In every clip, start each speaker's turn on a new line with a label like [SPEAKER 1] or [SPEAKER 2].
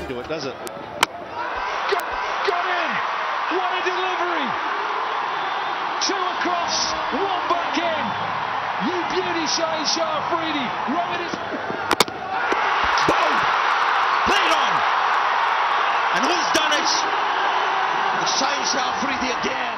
[SPEAKER 1] do it, does it?
[SPEAKER 2] Got in! What a delivery! 2 across, 1 back in. You beauty, Shaheen Shah Afridi. Right is.
[SPEAKER 1] Boom! Played on! And who's done it? Shaheen Shah Afridi again.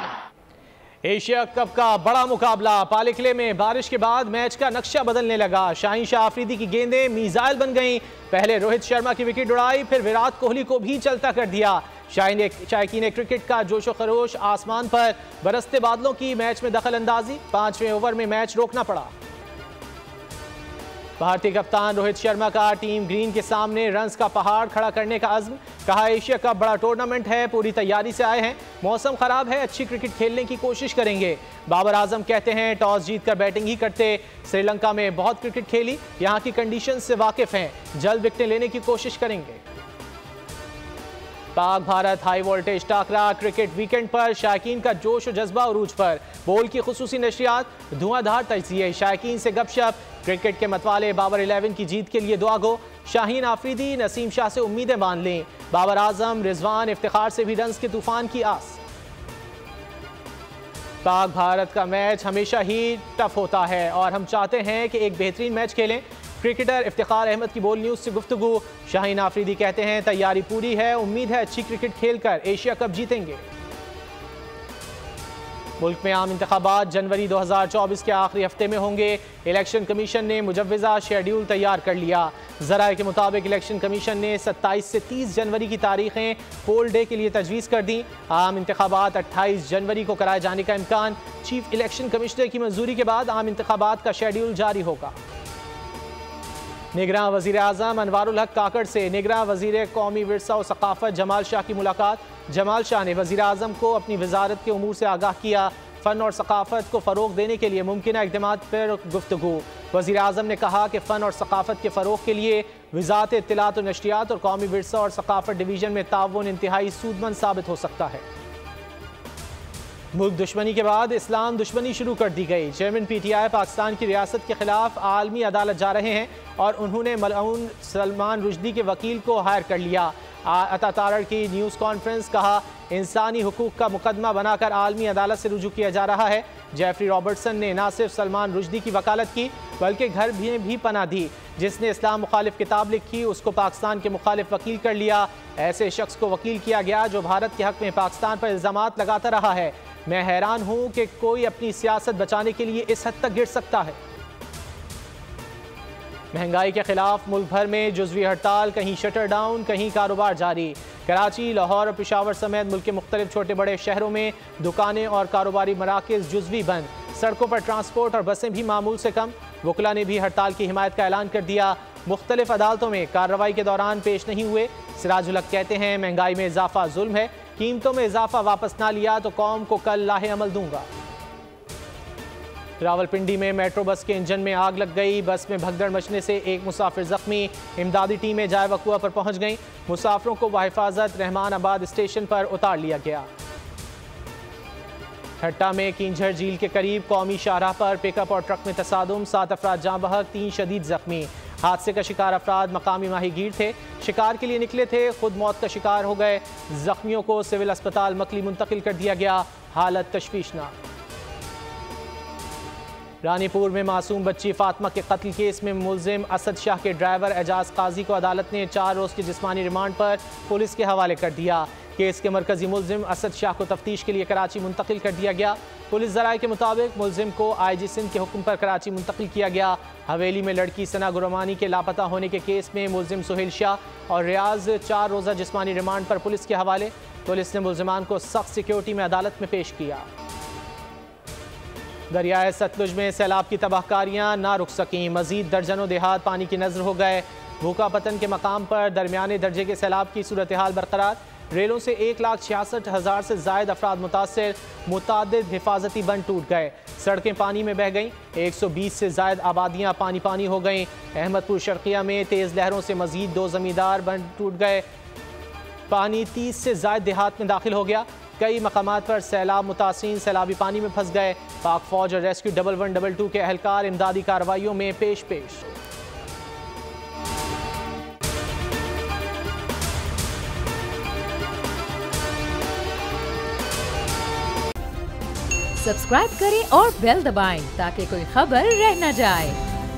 [SPEAKER 3] Asia cup का बड़ा मुकाबला पाले किले में बारिश के बाद match का नक्शा बदलने लगा। शाहीन शाह अफरीदी की गेंदें मीज़ाइल बन गईं। पहले रोहित शर्मा की विकेट उड़ाई, फिर विराट कोहली को भी चलता कर दिया। शायकीन क्रिकेट का जोशो खरोश आसमान पर, बरसते बादलों की मैच में दखल अंदाजी। 5वें ओवर में मैच रोकना पड़ा। भारतीय कप्तान रोहित शर्मा का टीम ग्रीन के सामने रन्स का पहाड़ खड़ा करने का अज़्म। कहा एशिया कप बड़ा टूर्नामेंट है, पूरी तैयारी से आए हैं। मौसम खराब है, अच्छी क्रिकेट खेलने की कोशिश करेंगे। बाबर आजम कहते हैं टॉस जीतकर बैटिंग ही करते। श्रीलंका में बहुत क्रिकेट खेली, यहाँ की कंडीशन से वाकिफ हैं, जल्द विकेटें लेने की कोशिश करेंगे। पाक भारत हाई वोल्टेज टाकरा क्रिकेट वीकेंड पर शायकीन का जोश और जज्बा उरूज पर। बोल की खुसूसी नशरियात, धुआंधार तजिए, शायकीन से गपशप। क्रिकेट के मतवाले बाबर 11 की जीत के लिए दुआ गो। शाहीन आफरीदी नसीम शाह से उम्मीदें मान लें। बाबर आजम रिजवान इफ्तिखार से भी रन्स के तूफान की आस। पाक भारत का मैच हमेशा ही टफ होता है और हम चाहते हैं कि एक बेहतरीन मैच खेलें। क्रिकेटर इफ्तिखार अहमद की बोल न्यूज़ से गुफ्तगू। शाहीन आफरीदी कहते हैं तैयारी पूरी है, उम्मीद है अच्छी क्रिकेट खेलकर एशिया कप जीतेंगे। मुल्क में आम इंतखाबात जनवरी 2024 के आखिरी हफ्ते में होंगे। इलेक्शन कमीशन ने मुजव्वज़ा शेड्यूल तैयार कर लिया। ज़राए के मुताबिक इलेक्शन कमीशन ने 27 से 30 जनवरी की तारीखें पोल डे के लिए तजवीज़ कर दी। आम इंतखाबात 28 जनवरी को कराए जाने का इम्कान। चीफ इलेक्शन कमिश्नर की मंजूरी के बाद आम इंतखाबात का शेड्यूल जारी होगा। निगरान वज़ीर आज़म अनवारुल हक काकड़ से निगरान वज़ीर कौमी विरसा और सकाफ़त जमाल शाह की मुलाकात। जमाल शाह ने वज़ीर आज़म को अपनी वजारत के उमूर से आगाह किया। फ़न और सकाफ़त को फ़रोग़ देने के लिए मुमकिन इक़दाम पर गुफ्तगू। वज़ीर आज़म ने कहा कि फ़न और सकाफ़त के फ़रोग़ के लिए वज़ारत इत्तलात और नशरियात और कौमी विरसा और सकाफ़त डिवीज़न में ताउन इंतहाई सूदमंद साबित हो सकता है। मुल्क दुश्मनी के बाद इस्लाम दुश्मनी शुरू कर दी गई। चेयरमैन PTI पाकिस्तान की रियासत के खिलाफ आलमी अदालत जा रहे हैं और उन्होंने मलऊन सलमान रुश्दी के वकील को हायर कर लिया। अता तारड़ की न्यूज़ कॉन्फ्रेंस। कहा इंसानी हुकूक का मुकदमा बनाकर आलमी अदालत से रुजू किया जा रहा है। जेफरी रॉबर्टसन ने न सिर्फ सलमान रुश्दी की वकालत की बल्कि घर भी पनाह दी। जिसने इस्लाम मुखालिफ किताब लिखी उसको पाकिस्तान के मुखालिफ वकील कर लिया। ऐसे शख्स को वकील किया गया जो भारत के हक में पाकिस्तान पर इल्ज़ामात लगाता रहा है। मैं हैरान हूँ कि कोई अपनी सियासत बचाने के लिए इस हद तक गिर सकता है। महंगाई के खिलाफ मुल्क भर में जुज़वी हड़ताल, कहीं शटर डाउन, कहीं कारोबार जारी। कराची, लाहौर और पेशावर समेत मुल्क के मुख्तलिफ छोटे बड़े शहरों में दुकानें और कारोबारी मराकज़ जुज़वी बंद। सड़कों पर ट्रांसपोर्ट और बसें भी मामूल से कम। वकला ने भी हड़ताल की हिमायत का ऐलान कर दिया। मुख्तलिफ अदालतों में कार्रवाई के दौरान पेश नहीं हुए। सिराजुल हक कहते हैं महंगाई में इजाफा जुल्म है, कीमतों में इजाफा वापस ना लिया तो कौम को कल लाहे अमल दूंगा। रावलपिंडी में मेट्रो बस के इंजन में आग लग गई। बस में भगदड़ मचने से एक मुसाफिर जख्मी। इमदादी टीमें जाए वकुआ पर पहुंच गईं। मुसाफिरों को बहिफाजत रहमान आबाद स्टेशन पर उतार लिया गया। ठट्टा में किंझर झील के करीब कौमी शाहराह पर पिकअप और ट्रक में तसादुम, 7 अफराद जाँ बहक, 3 शदीद जख्मी। हादसे का शिकार अफराद मकामी माहीगीर थे, शिकार के लिए निकले थे, खुद मौत का शिकार हो गए। जख्मियों को सिविल अस्पताल मकली मुंतकिल कर दिया गया, हालत तशवीशनाक। रानीपुर में मासूम बच्ची फातिमा के कत्ल केस में मुलजिम असद शाह के ड्राइवर एजाज काजी को अदालत ने 4 रोज़ के जिस्मानी रिमांड पर पुलिस के हवाले कर दिया। केस के मरकजी मुलजिम असद शाह को तफ्तीश के लिए कराची मुंतकिल कर दिया गया। पुलिस ज़राए के मुताबिक मुलजिम को IG सिंध के हुक्म पर कराची मुंतकिल किया गया। हवेली में लड़की सना गुरमानी के लापता होने के केस में मुलजिम सुहेल शाह और रियाज 4 रोज़ा जिस्मानी रिमांड पर पुलिस के हवाले। पुलिस ने मुलजिमान को सख्त सिक्योरिटी में अदालत में पेश किया। दरियाए सतलुज में सैलाब की तबाहकारियाँ ना रुक सकीं, मजीद दर्जनों देहात पानी की नजर हो गए। भूखा पतन के मकाम पर दरमियाने दर्जे के सैलाब की सूरत हाल बरकरार। रेलों से 1,66,000 से जायद अफराद मुतासर, मुतादिद हिफाजती बंद टूट गए, सड़कें पानी में बह गईं, 120 से जायद आबादियाँ पानी पानी हो गईं। अहमदपुर शर्किया में तेज़ लहरों से मजीद 2 ज़मींदार बंद टूट गए। पानी 30 से जायद देहात में दाखिल हो गया। कई मकामात पर सैलाब मुतासिन सैलाबी पानी में फंस गए। पाक फौज और रेस्क्यू 1122 के एहलकार इमदादी कार्रवाइयों में पेश।
[SPEAKER 4] सब्सक्राइब करें और बेल दबाएं ताकि कोई खबर रह न जाए।